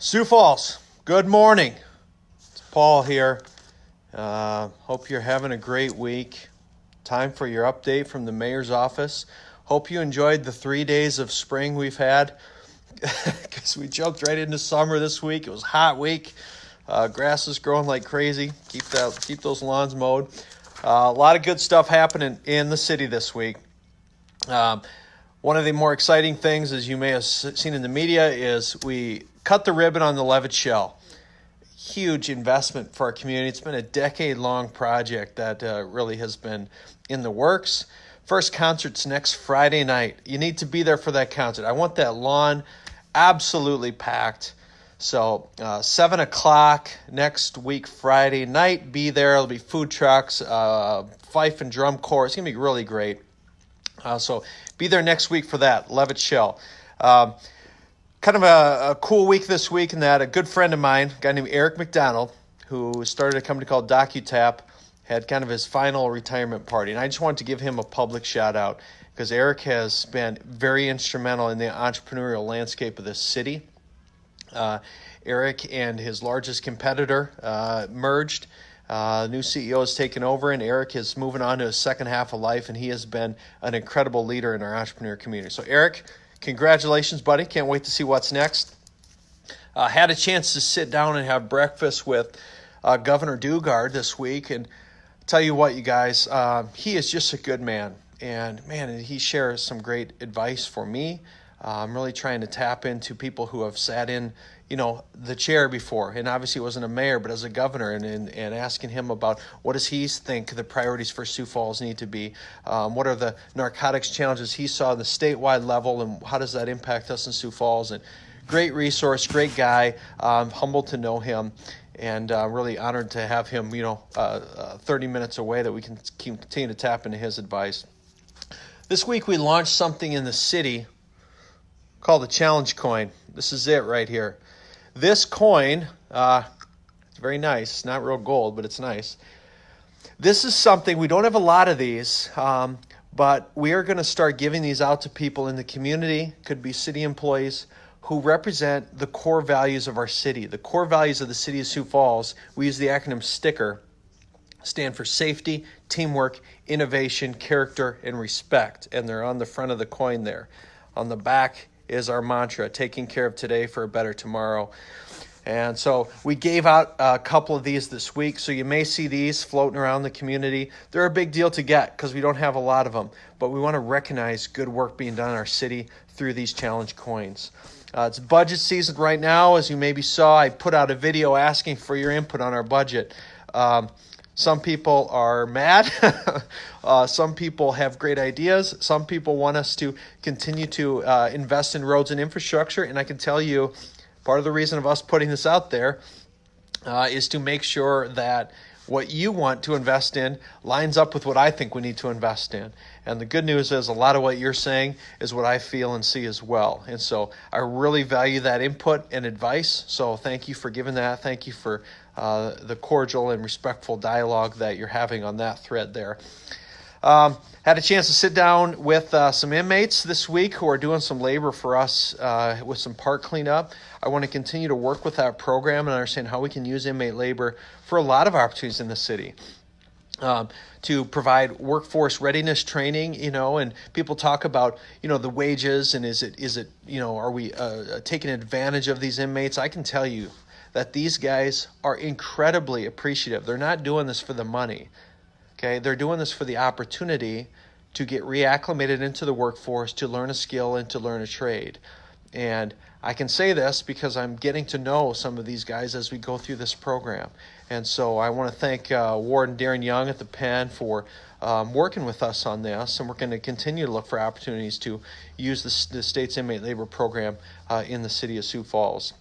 Sioux Falls, good morning. It's Paul here. Hope you're having a great week. Time for your update from the mayor's office. Hope you enjoyed the 3 days of spring we've had because we jumped right into summer this week. It was a hot week. Grass is growing like crazy. Keep those lawns mowed. A lot of good stuff happening in the city this week. One of the more exciting things, as you may have seen in the media, is we cut the ribbon on the Levitt shell. Huge investment for our community. It's been a decade-long project that really has been in the works. First concert's next Friday night. You need to be there for that concert. I want that lawn absolutely packed. So 7 o'clock next week, Friday night, be there. There'll be food trucks, fife and drum corps. It's going to be really great. So be there next week for that, Levitt Shell. Kind of a cool week this week in that a good friend of mine, a guy named Eriks McDonald, who started a company called DocuTap, had kind of his final retirement party. And I just wanted to give him a public shout out because Eriks has been very instrumental in the entrepreneurial landscape of this city. Eriks and his largest competitor merged. New CEO has taken over, and Eriks is moving on to his second half of life, and he has been an incredible leader in our entrepreneur community. So, Eriks, congratulations, buddy. Can't wait to see what's next. Had a chance to sit down and have breakfast with Governor Daugaard this week, and tell you what, you guys, he is just a good man, and man, he shares some great advice for me. I'm really trying to tap into people who have sat in, the chair before, and obviously wasn't a mayor, but as a governor, and asking him about what does he think the priorities for Sioux Falls need to be, what are the narcotics challenges he saw at the statewide level, and how does that impact us in Sioux Falls. And great resource, great guy, humbled to know him, and really honored to have him, 30 minutes away that we can continue to tap into his advice. This week we launched something in the city called the Challenge Coin. This is it right here. This coin, it's very nice. It's not real gold, but it's nice. This is something, we don't have a lot of these, but we are going to start giving these out to people in the community, could be city employees, who represent the core values of our city. The core values of the city of Sioux Falls, we use the acronym STICKER, stand for safety, teamwork, innovation, character, and respect. And they're on the front of the coin there. On the back is our mantra, taking care of today for a better tomorrow. And so we gave out a couple of these this week, so you may see these floating around the community. They're a big deal to get because we don't have a lot of them, but we want to recognize good work being done in our city through these challenge coins. It's budget season right now. As you maybe saw, I put out a video asking for your input on our budget. Some people are mad. Some people have great ideas. Some people want us to continue to invest in roads and infrastructure. And I can tell you, part of the reason of us putting this out there is to make sure that what you want to invest in lines up with what I think we need to invest in. And the good news is a lot of what you're saying is what I feel and see as well. And so I really value that input and advice. So thank you for giving that. Thank you for the cordial and respectful dialogue that you're having on that thread there. Had a chance to sit down with some inmates this week who are doing some labor for us with some park cleanup. I want to continue to work with that program and understand how we can use inmate labor for a lot of opportunities in the city. To provide workforce readiness training, and people talk about, the wages and is it, are we taking advantage of these inmates? I can tell you that these guys are incredibly appreciative. They're not doing this for the money. Okay, they're doing this for the opportunity to get reacclimated into the workforce, to learn a skill and to learn a trade. And I can say this because I'm getting to know some of these guys as we go through this program. And so I want to thank Warden Darren Young at the Pen for working with us on this. And we're going to continue to look for opportunities to use the state's inmate labor program in the city of Sioux Falls.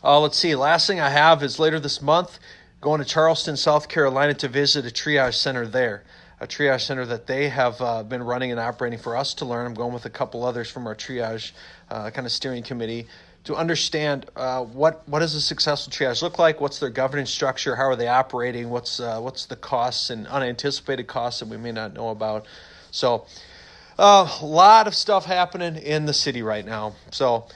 Let's see. Last thing I have is later this month, going to Charleston, South Carolina to visit a triage center there. A triage center that they have been running and operating for us to learn. I'm going with a couple others from our triage kind of steering committee to understand what does a successful triage look like, what's their governance structure, how are they operating, what's the costs and unanticipated costs that we may not know about. So a lot of stuff happening in the city right now. So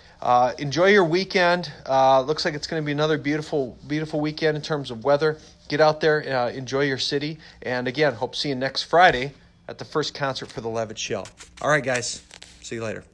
Enjoy your weekend. Looks like it's going to be another beautiful weekend in terms of weather. Get out there, enjoy your city. And again, hope to see you next Friday at the first concert for the Levitt show. All right, guys. See you later.